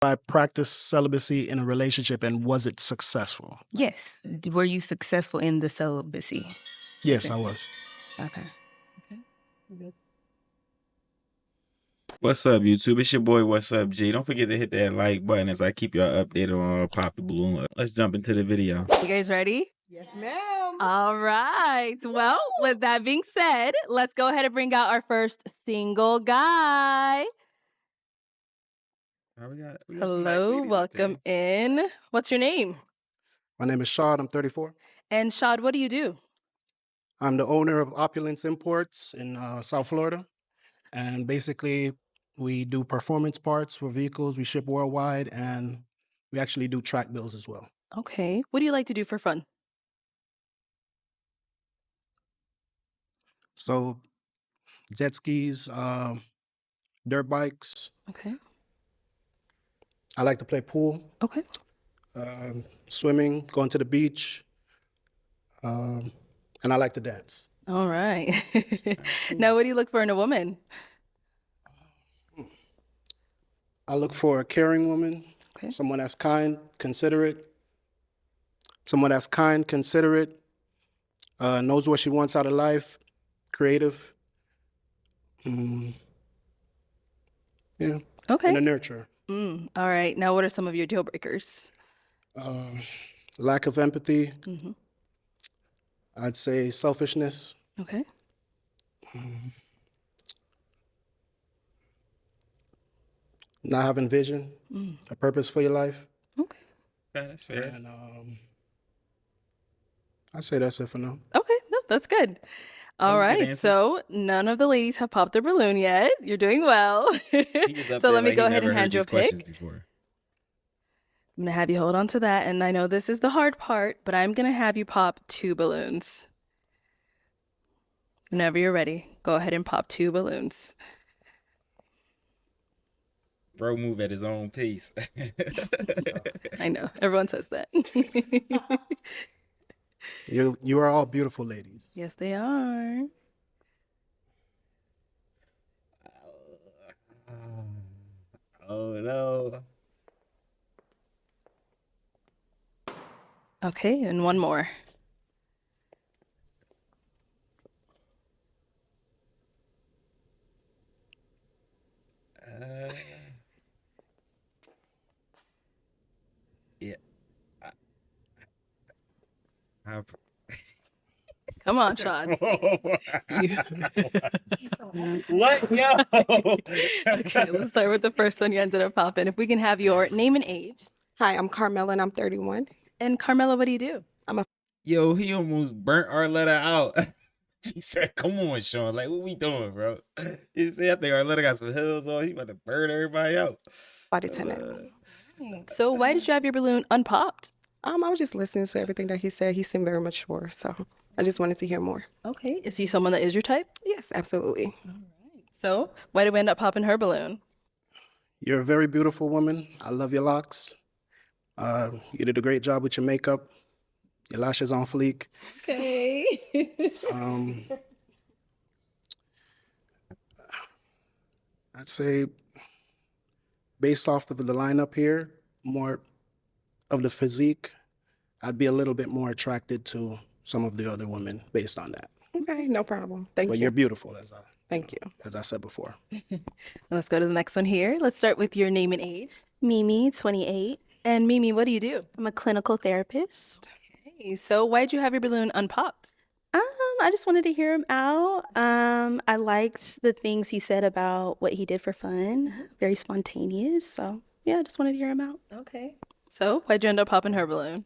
I practiced celibacy in a relationship and was it successful? Yes. Were you successful in the celibacy? Yes, I was. Okay. What's up, YouTube? It's your boy, What's Up, G. Don't forget to hit that like button as I keep y'all updated on Pop the Balloon. Let's jump into the video. You guys ready? Yes, ma'am. All right. Well, with that being said, let's go ahead and bring out our first single guy. We got some nice Hello, ladies up welcome in. What's your name? My name is Shad. I'm 34. And Shad, what do you do? I'm the owner of Opulence Imports in South Florida. And basically, we do performance parts for vehicles. We ship worldwide, and we actually do track bills as well. Okay. What do you like to do for fun? So, jet skis, dirt bikes. Okay. I like to play pool, Okay. swimming, going to the beach, and I like to dance. All right. Now, what do you look for in a woman? I look for a caring woman, Okay. someone that's kind, considerate, knows what she wants out of life, creative. Yeah, Okay. and a nurturer. All right. Now, what are some of your deal breakers? Lack of empathy. I'd say selfishness. Okay. Not having vision, a purpose for your life. Okay. Okay, that's fair. And I'd say that's it for now. Okay. No, that's good. All Those good right. answers. So none of the ladies have popped their balloon yet. You're doing well. So let me go ahead and hand you a pick. Before. I'm going to have you hold on to that. And I know this is the hard part, but I'm going to have you pop 2 balloons. Whenever you're ready, go ahead and pop 2 balloons. Bro move at his own pace. I know. Everyone says that. You are all beautiful ladies. Yes, they are. Oh, no. Okay. And one more. Yeah. Come on, Sean. What? Yo. Okay, let's start with the first one you ended up popping. If we can have your name and age. Hi, I'm Carmela and I'm 31. And Carmela, what do you do? Yo, he almost burnt Arletta out. She said, come on, Sean. Like, what we doing, bro? You see, I think Arletta got some heels on. He about to burn everybody out. Flight attendant. So why did you have your balloon unpopped? I was just listening to everything that he said. He seemed very mature, so I just wanted to hear more. Okay. Is he someone that is your type? Yes, absolutely. So why did we end up popping her balloon? You're a very beautiful woman. I love your locks. You did a great job with your makeup. Your lashes on fleek. Okay. I'd say, based off of the lineup here, more of the physique, I'd be a little bit more attracted to some of the other women based on that. Okay, no problem. Thank But you. you're beautiful, as Thank you. I said before. Let's go to the next one here. Let's start with your name and age. Mimi, 28. And Mimi, what do you do? I'm a clinical therapist. Okay. So why'd you have your balloon unpopped? I just wanted to hear him out. I liked the things he said about what he did for fun. Very spontaneous. So yeah, I just wanted to hear him out. Okay. So why'd you end up popping her balloon?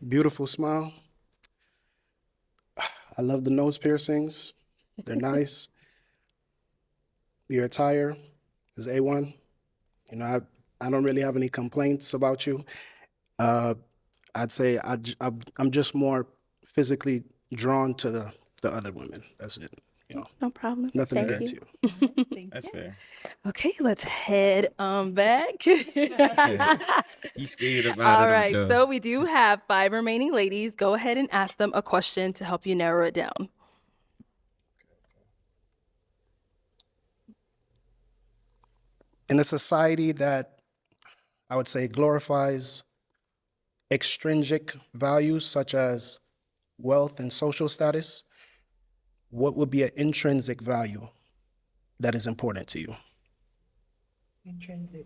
Beautiful smile. I love the nose piercings. They're nice. Your attire is A1. You know, I don't really have any complaints about you. I'd say I'm just more physically drawn to the other women. That's it. You know, No problem. nothing Thank against you. you. That's fair. Okay, let's head back. He's scared about All it. right, so we do have 5 remaining ladies. Go ahead and ask them a question to help you narrow it down. In a society that I would say glorifies extrinsic values such as wealth and social status, what would be an intrinsic value that is important to you? Intrinsic.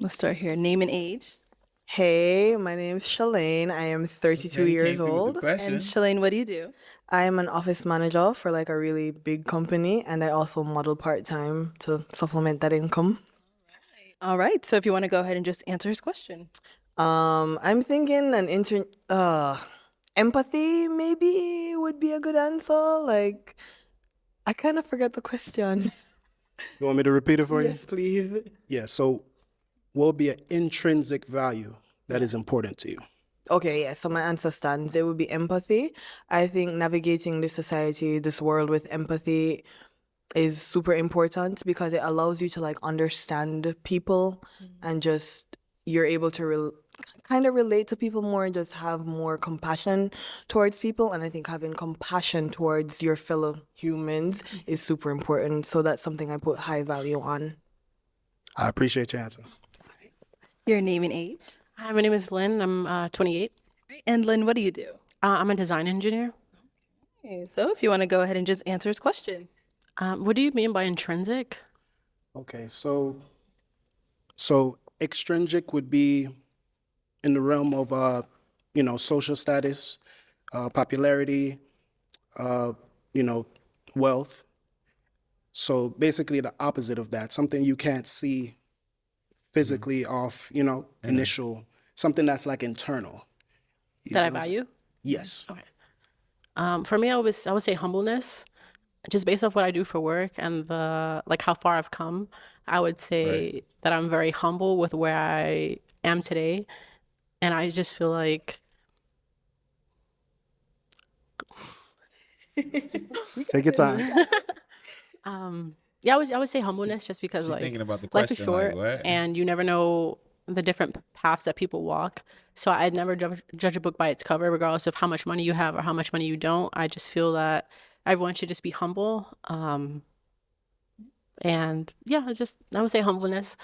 Let's start here. Name and age. Hey, my name's Shalane. I am 32 Okay, years came through with the old. question. And Shalane, what do you do? I am an office manager for like a really big company, and I also model part-time to supplement that income. All right. So if you want to go ahead and just answer his question. I'm thinking empathy maybe would be a good answer. Like, I kind of forgot the question. You want me to repeat it for you? Yes, please. Yeah, so what would be an intrinsic value that is important to you? Okay, yeah, so my answer stands. It would be empathy. I think navigating this society, this world with empathy is super important because it allows you to like understand people and just you're able to kind of relate to people more and just have more compassion towards people. And I think having compassion towards your fellow humans is super important. So that's something I put high value on. I appreciate your answer. Your name and age. Hi, my name is Lynn. I'm 28. And Lynn, what do you do? I'm a design engineer. Okay, so if you want to go ahead and just answer his question. What do you mean by intrinsic? Okay, so extrinsic would be in the realm of social status, popularity, wealth. So basically the opposite of that, something you can't see physically off, initial, something that's like internal. You That see I what I'm saying? value? Yes. For me, I would say humbleness. Just based off what I do for work and how far I've come, I would say that I'm very humble with where I am today. And I just feel like Take your time. yeah, I would say humbleness just because She thinking about the life is question, short like, what? and you never know the different paths that people walk. So I'd never judge a book by its cover, regardless of how much money you have or how much money you don't. I just feel that everyone should just be humble. And yeah, I would say humbleness.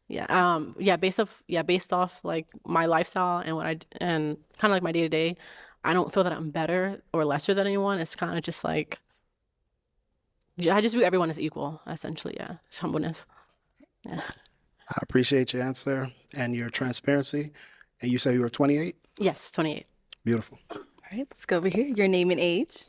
Based off like my lifestyle and and kind of like my day to day, I don't feel that I'm better or lesser than anyone. It's kind of just like I just view everyone as equal, essentially. Yeah, it's humbleness. Yeah. I appreciate your answer and your transparency. And you say you were 28? Yes, 28. Beautiful. All right, let's go over here. Your name and age.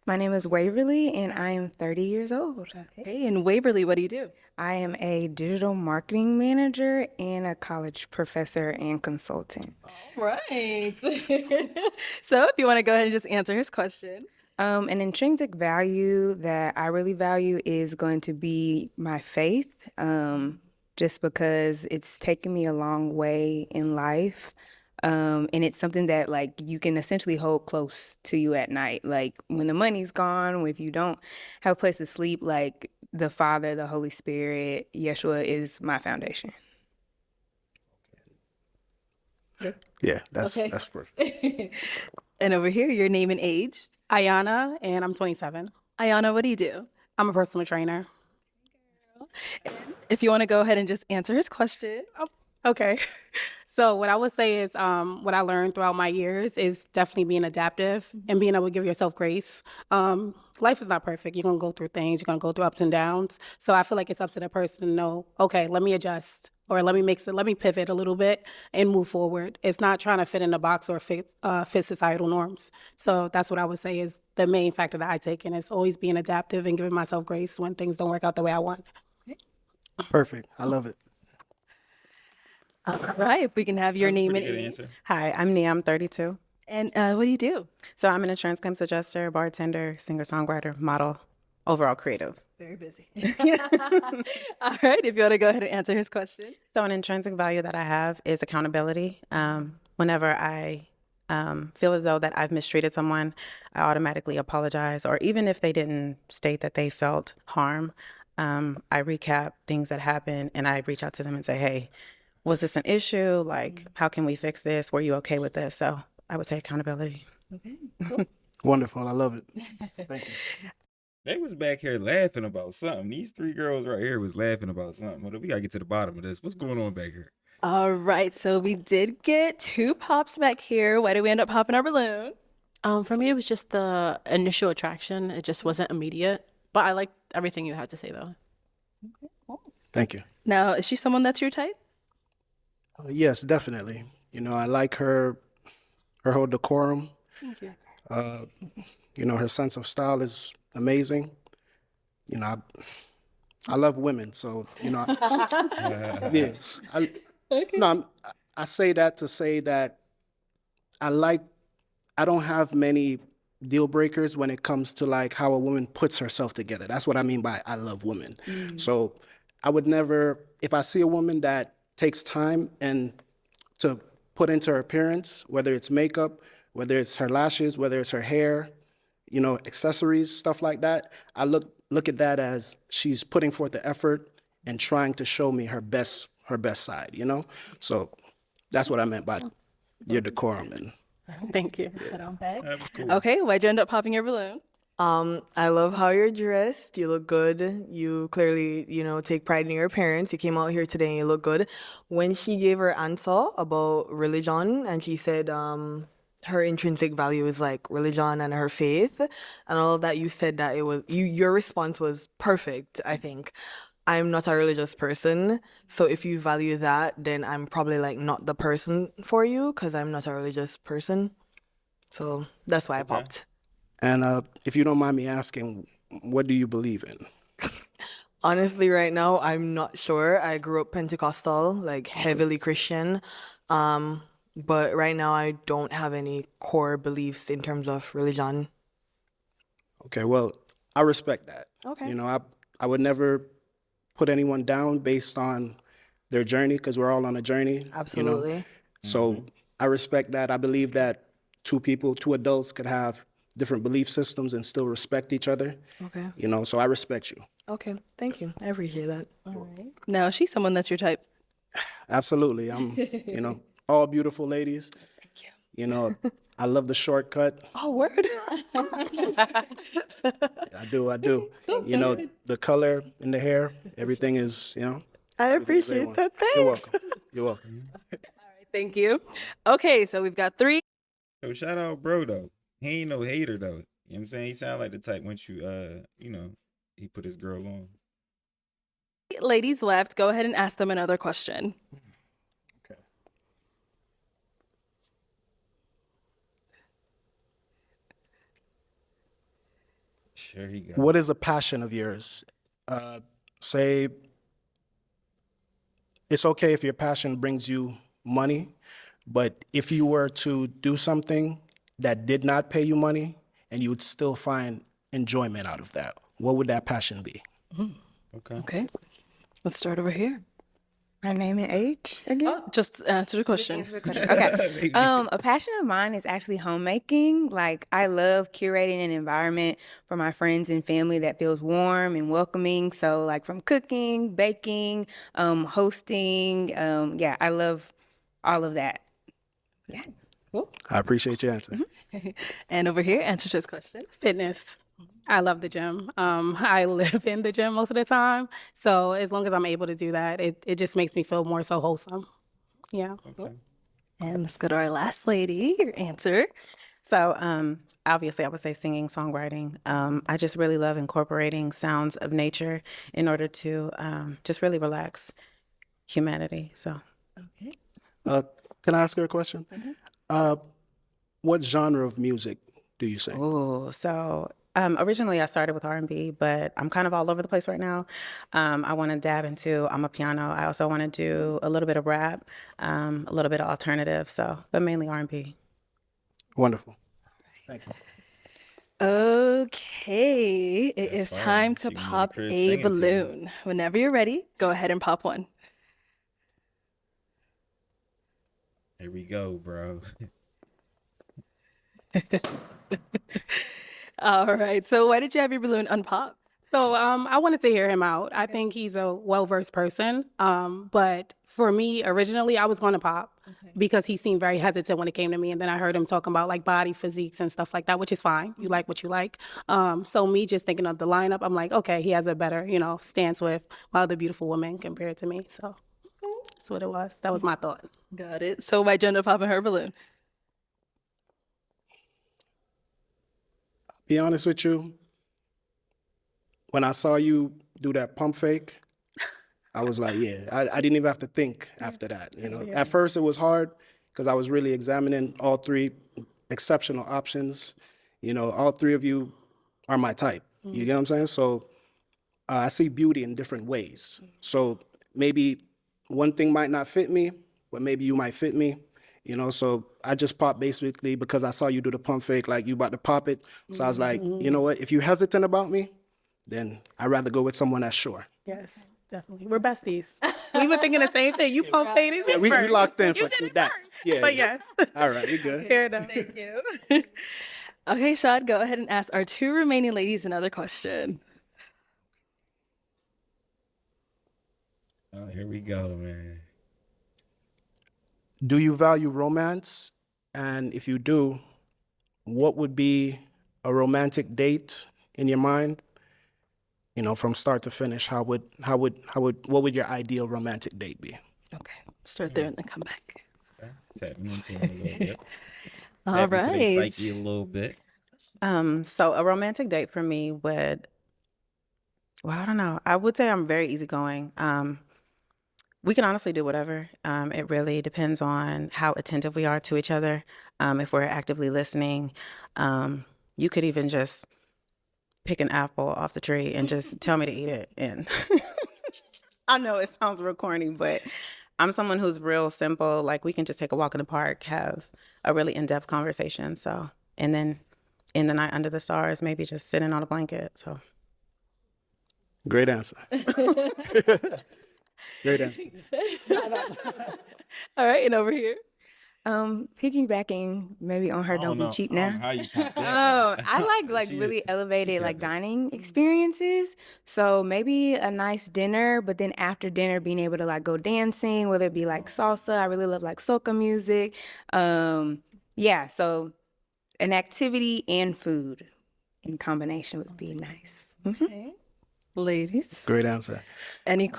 My name is Waverly, and I am 30 years old. Okay, and Waverly, what do you do? I am a digital marketing manager and a college professor and consultant. Right. So if you want to go ahead and just answer his question. An intrinsic value that I really value is going to be my faith, just because it's taken me a long way in life. And it's something that like you can essentially hold close to you at night. Like when the money's gone, if you don't have a place to sleep, like the Father, the Holy Spirit, Yeshua is my foundation. Yeah, that's Okay. that's perfect. And over here, your name and age. Ayana, and I'm 27. Ayana, what do you do? I'm a personal trainer. If you want to go ahead and just answer his question. Okay. So what I would say is what I learned throughout my years is definitely being adaptive and being able to give yourself grace. Life is not perfect. You're going to go through things. You're going to go through ups and downs. So I feel like it's up to the person to know, okay, let me adjust or let me pivot a little bit and move forward. It's not trying to fit in a box or fit societal norms. So that's what I would say is the main factor that I take in is always being adaptive and giving myself grace when things don't work out the way I want. Perfect. I love it. All right, if we can have your name and Pretty good age. answer. Hi, I'm Nia. I'm 32. And what do you do? So I'm an insurance claims adjuster, bartender, singer-songwriter, model, overall creative. Very busy. All right, if you want to go ahead and answer his question. So an intrinsic value that I have is accountability. Whenever I feel as though that I've mistreated someone, I automatically apologize. Or even if they didn't state that they felt harm, I recap things that happened and I reach out to them and say, hey, was this an issue? Like, how can we fix this? Were you okay with this? So I would say accountability. Okay, cool. Wonderful. I love it. Thank you. They was back here laughing about something. These three girls right here was laughing about something. Hold up, we gotta get to the bottom of this. What's going on back here? All right, so we did get 2 pops back here. Why did we end up popping our balloon? For me, it was just the initial attraction. It just wasn't immediate. But I liked everything you had to say, though. Thank you. Now, is she someone that's your type? Yes, definitely. You know, I like her whole decorum. Thank you. You know, her sense of style is amazing. You know, I love women, so you know, yeah. I say that to say that I don't have many deal breakers when it comes to like how a woman puts herself together. That's what I mean by I love women. So I would never, if I see a woman that takes time and to put into her appearance, whether it's makeup, whether it's her lashes, whether it's her hair, you know, accessories, stuff like that, I look at that as she's putting forth the effort and trying to show me her best side, you know? So that's what I meant by your decorum. And Thank you. That was cool. Okay, why'd you end up popping your balloon? I love how you're dressed. You look good. You clearly, you know, take pride in your appearance. You came out here today and you look good. When she gave her answer about religion and she said her intrinsic value is like religion and her faith and all of that, you said that it was your response was perfect, I think. I'm not a religious person, so if you value that, then I'm probably like not the person for you because I'm not a religious person. So that's why I popped. And if you don't mind me asking, what do you believe in? Honestly, right now, I'm not sure. I grew up Pentecostal, like heavily Christian. But right now, I don't have any core beliefs in terms of religion. Okay, well, I respect that. Okay. You know, I would never put anyone down based on their journey because we're all on a journey. Absolutely. You know? So I respect that. I believe that two adults could have different belief systems and still respect each other. Okay. You know, so I respect you. Okay. Thank you. I appreciate that. Now, is she someone that's your type? Absolutely. I'm, you know, all beautiful ladies. Thank you. You know, I love the shortcut. Oh, word. I do. You know, the color in the hair, everything is, you know. I appreciate that. Thanks. You're welcome. You're welcome. Thank you. Okay, so we've got 3. So shout out bro though. He ain't no hater though. You know what I'm saying? He sound like the type once you you know, he put his girl on. ladies left. Go ahead and ask them another question. Okay. Sure he got. What is a passion of yours? Say it's okay if your passion brings you money, but if you were to do something that did not pay you money and you would still find enjoyment out of that, what would that passion be? Okay. Let's start over here. My name and age again? Just answer the question. Okay. A passion of mine is actually homemaking. Like, I love curating an environment for my friends and family that feels warm and welcoming. So, like, from cooking, baking, hosting. Yeah, I love all of that. Yeah. I appreciate your answer. And over here, answer this question. Fitness. I love the gym. I live in the gym most of the time. So as long as I'm able to do that, it just makes me feel more so wholesome. Yeah. Okay. And let's go to our last lady. Your answer. So, obviously, I would say singing, songwriting. I just really love incorporating sounds of nature in order to just really relax humanity. So, Can I ask her a question? What genre of music do you sing? originally I started with R&B, but I'm kind of all over the place right now. I want to dab into amapiano. I also want to do a little bit of rap, a little bit of alternative. So, but mainly R&B. Wonderful. Thank you. Okay, it is That's time fine. to She can pop Chris a singing to you. balloon. Whenever you're ready, go ahead and pop one. Here we go, bro. All right. So why did you have your balloon unpopped? So I wanted to hear him out. I think he's a well-versed person. But for me, originally, I was going to pop because he seemed very hesitant when it came to me. And then I heard him talking about like body physiques and stuff like that, which is fine. You like what you like. So me just thinking of the lineup, I'm like, okay, he has a better, stance with other beautiful women compared to me. So what it was. That was my thought. Got it. So by Jenna popping her balloon. Be honest with you, when I saw you do that pump fake, I was like, yeah, I didn't even have to think after that. You know, at first it was hard because I was really examining all three exceptional options. You know, all three of you are my type. You get what I'm saying? So I see beauty in different ways. So maybe one thing might not fit me, but maybe you might fit me. You know, so I just popped basically because I saw you do the pump fake, like you about to pop it. So I was like, you know what? If you're hesitant about me, then I'd rather go with someone that's sure. Yes, definitely. We're besties. We were thinking the same thing. You pump faded me We first. locked in You for did it that. first. Yeah. But yes. All right, we good. Fair enough. Thank you. Okay, Shad, go ahead and ask our two remaining ladies another question. Oh, here we go, man. Do you value romance? And if you do, what would be a romantic date in your mind? You know, from start to finish, what would your ideal romantic date be? Okay, start there and then come back. Tapping into it a little bit. All Tapping into their right. psyche a little bit. So a romantic date for me would, well, I don't know. I would say I'm very easygoing. We can honestly do whatever. It really depends on how attentive we are to each other. If we're actively listening, you could even just pick an apple off the tree and just tell me to eat it. And I know it sounds real corny, but I'm someone who's real simple. Like we can just take a walk in the park, have a really in-depth conversation. So, and then in the night under the stars, maybe just sitting on a blanket. So. Great answer. Great answer. All right, and over here. Piggybacking maybe on her Don't Be Cheap Now. How you top that? Oh, I like She- really elevated she like got it. dining experiences. So maybe a nice dinner, but then after dinner being able to like go dancing, whether it be like salsa. I really love like soca music. Yeah, so an activity and food in combination would be nice. Okay. Ladies, Great answer. I'm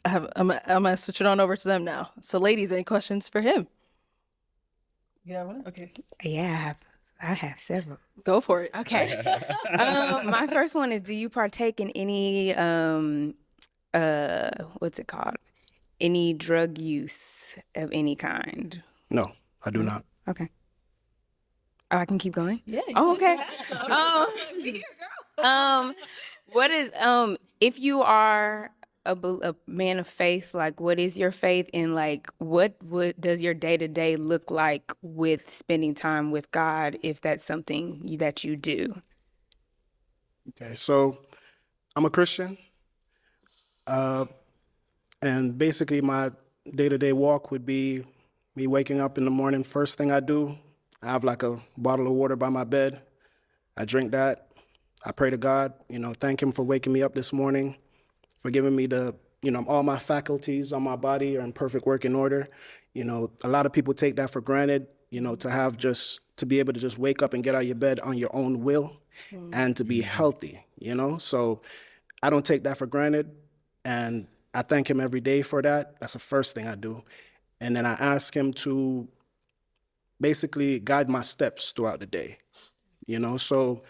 gonna switch it on over to them now. So, ladies, any questions for him? You have one? Okay, Yeah, I have several. go for it. Okay. My first one is, do you partake in any what's it called? Any drug use of any kind? No, I do not. Okay. Oh, I can keep going? Yeah. Oh, okay. What is if you are a man of faith, like what is your faith in, like what does your day-to-day look like with spending time with God, if that's something that you do? Okay, so I'm a Christian. And basically my day-to-day walk would be me waking up in the morning. First thing I do, I have like a bottle of water by my bed. I drink that. I pray to God, you know, thank him for waking me up this morning, for giving me the, you know, all my faculties on my body are in perfect working order. You know, a lot of people take that for granted, you know, to be able to just wake up and get out of your bed on your own will and to be healthy, you know? So I don't take that for granted. And I thank him every day for that. That's the first thing I do. And then I ask him to basically guide my steps throughout the day, you know? So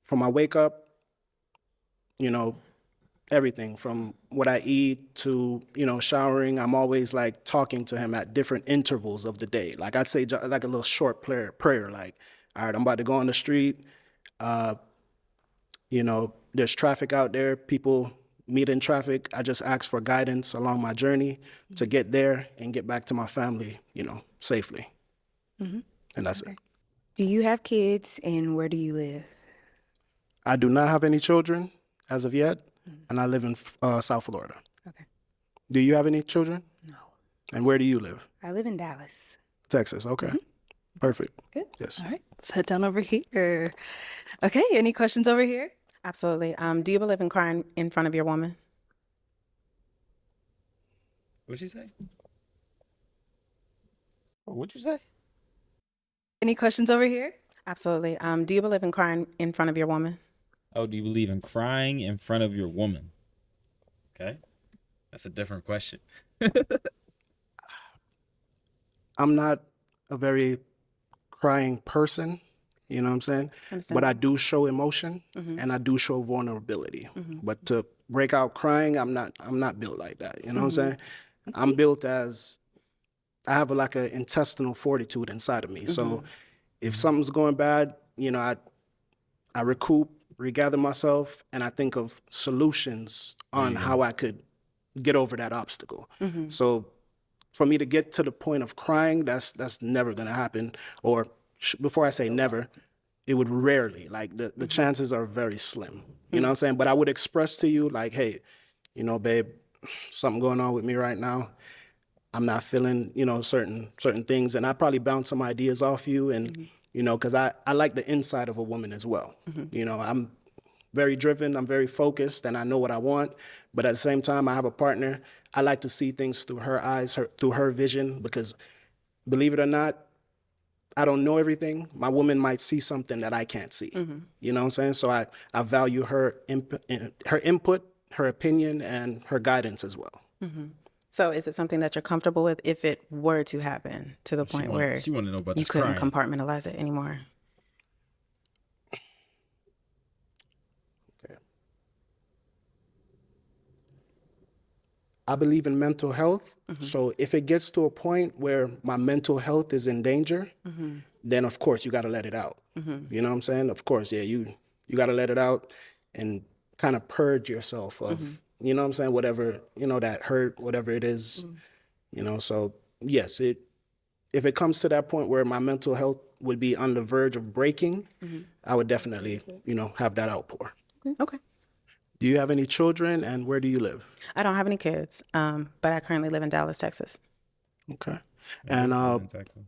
from my wake up, you know, everything from what I eat to, you know, showering, I'm always like talking to him at different intervals of the day. Like I'd say like a little short prayer, like, all right, I'm about to go on the street. You know, there's traffic out there, people meet in traffic. I just ask for guidance along my journey to get there and get back to my family, you know, safely. And that's it. Do you have kids, and where do you live? I do not have any children as of yet, and I live in South Florida. Okay. Do you have any children? No. And where do you live? I live in Dallas. Texas. Okay. Perfect. Good. Yes. All right, let's head down over here. Okay, any questions over here? Absolutely. Do you believe in crying in front of your woman? What'd she say? What'd you say? Any questions over here? Absolutely. Do you believe in crying in front of your woman? Oh, do you believe in crying in front of your woman? Okay. That's a different question. I'm not a very crying person, you know what I'm saying? But I do show emotion and I do show vulnerability. But to break out crying, I'm not built like that, you know what I'm saying? I'm built as I have like an intestinal fortitude inside of me. So if something's going bad, you know, I recoup, regather myself, and I think of solutions on how I could get over that obstacle. So for me to get to the point of crying, that's never gonna happen. Or before I say never, it would rarely. Like the chances are very slim. You know what I'm saying? But I would express to you like, hey, you know, babe, something going on with me right now. I'm not feeling, you know, certain things, and I probably bounce some ideas off you, and you know, because I like the inside of a woman as well. You know, I'm very driven, I'm very focused, and I know what I want. But at the same time, I have a partner. I like to see things through her eyes, through her vision, because believe it or not, I don't know everything. My woman might see something that I can't see. You know what I'm saying? So I value her input, her opinion, and her guidance as well. So is it something that you're comfortable with if it were to happen to the point where she want to know about you this couldn't crying. compartmentalize it anymore? Okay. I believe in mental health. So if it gets to a point where my mental health is in danger, then of course you got to let it out. You know what I'm saying? Of course, yeah, you got to let it out and kind of purge yourself of, you know what I'm saying, whatever, you know, that hurt, whatever it is, you know. So yes, if it comes to that point where my mental health would be on the verge of breaking, I would definitely, you know, have that outpour. Okay. Do you have any children, and where do you live? I don't have any kids, but I currently live in Dallas, Texas. Okay. And In Texas.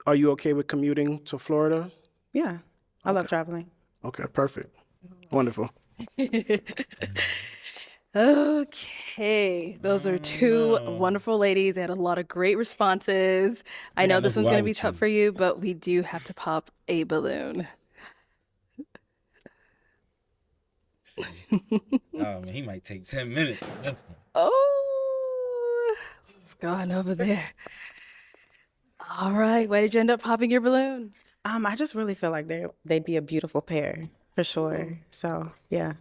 are you okay with commuting to Florida? Yeah, I love traveling. Okay, perfect. Wonderful. Okay, those are two wonderful ladies. They had a lot of great responses. I know this one's going to be tough for you, but we do have to pop a balloon. Oh man, he might take 10 minutes. That's Oh, it's gone over there. All right, why did you end up popping your balloon? I just really feel like they'd be a beautiful pair for sure. So yeah.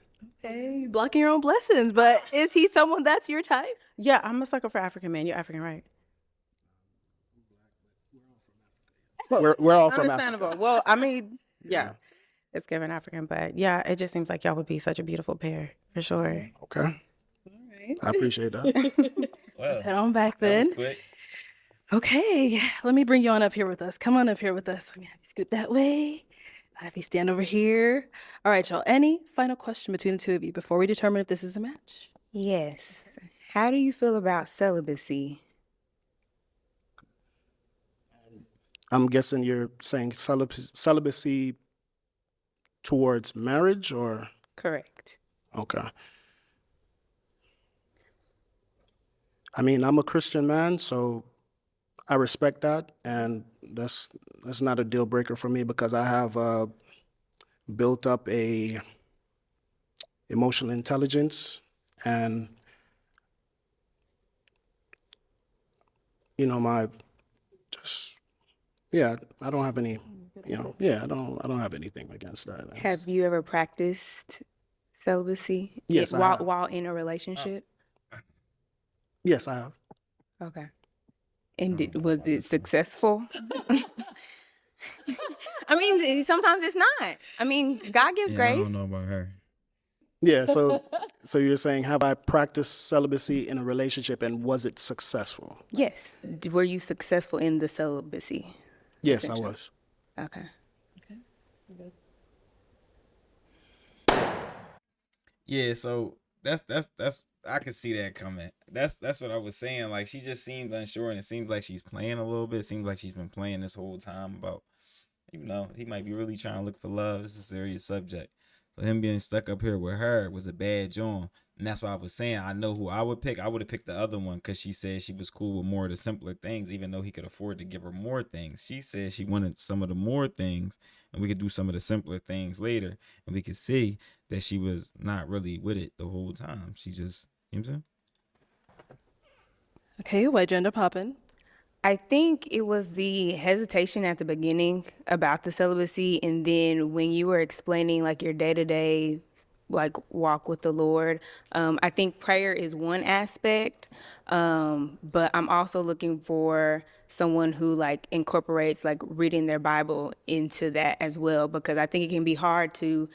Okay, you're blocking your own blessings, but is he someone that's your type? Yeah, I'm a sucker for African men. You're African, right? We're all from Africa. Understandable. Well, I mean, yeah, it's given African, but yeah, it just seems like y'all would be such a beautiful pair for sure. Okay. All right. I appreciate that. Let's head on back that then. was quick. Okay, let me bring you on up here with us. Come on up here with us. I'm gonna have you scoot that way. I have you stand over here. All right, y'all. Any final question between the two of you before we determine if this is a match? Yes. How do you feel about celibacy? I'm guessing you're saying celibacy towards marriage, or? Correct. Okay. I mean, I'm a Christian man, so I respect that, and that's not a deal breaker for me, because I have built up a emotional intelligence, and you know, I don't have any, you know, I don't have anything against that. Have you ever practiced celibacy? Yes, I have. While in a relationship? Yes, I have. Okay. And was it successful? I mean, sometimes it's not. I mean, God gives Yeah, grace. I don't know about her. Yeah, so you're saying, have I practiced celibacy in a relationship, and was it successful? Yes. Were you successful in the celibacy? Yes, I Essentially. was. Okay. Yeah, so that's I could see that coming. That's what I was saying. Like, she just seems unsure, and it seems like she's playing a little bit. It seems like she's been playing this whole time about, you know, he might be really trying to look for love. It's a serious subject. So him being stuck up here with her was a bad joint. And that's why I was saying, I know who I would pick. I would have picked the other one, because she said she was cool with more of the simpler things, even though he could afford to give her more things. She said she wanted some of the more things, and we could do some of the simpler things later. And we could see that she was not really with it the whole time. She just, you know what I'm saying? Okay, why'd you end up popping? I think it was the hesitation at the beginning about the celibacy, and then when you were explaining like your day-to-day like walk with the Lord, I think prayer is one aspect, but I'm also looking for someone who like incorporates like reading their Bible into that as well, because I think it can be hard to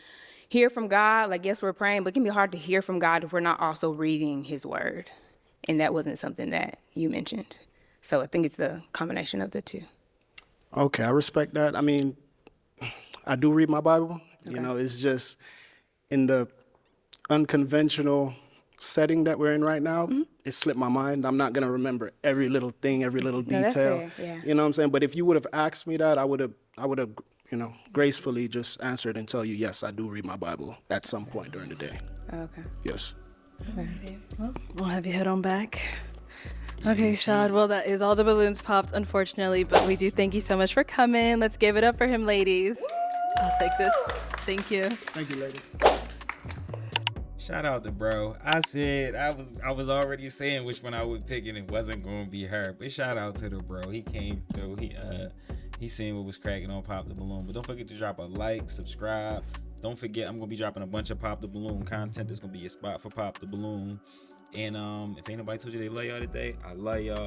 hear from God. Like, yes, we're praying, but it can be hard to hear from God if we're not also reading His Word, and that wasn't something that you mentioned. So I think it's the combination of the two. Okay, I respect that. I mean, I do read my Bible. You know, it's just in the unconventional setting that we're in right now, it slipped my mind. I'm not going to remember every little thing, every little No, that's detail. fair, yeah. You know what I'm saying? But if you would have asked me that, I would have, you know, gracefully just answered and tell you, yes, I do read my Bible at some point during the day. Okay. Yes. Well, we'll have you head on back. Okay, Shad. Well, that is all the balloons popped, unfortunately, but we do thank you so much for coming. Let's give it up for him, ladies. I'll take this. Thank you. Thank you, ladies. Shout out to bro. I said I was already saying which one I would pick and it wasn't gonna be her. But shout out to the bro. He came through. He seen what was cracking on Pop the Balloon. But don't forget to drop a like, subscribe. Don't forget I'm gonna be dropping a bunch of Pop the Balloon content. There's gonna be a spot for Pop the Balloon. And if ain't nobody told you they love y'all today, I love y'all.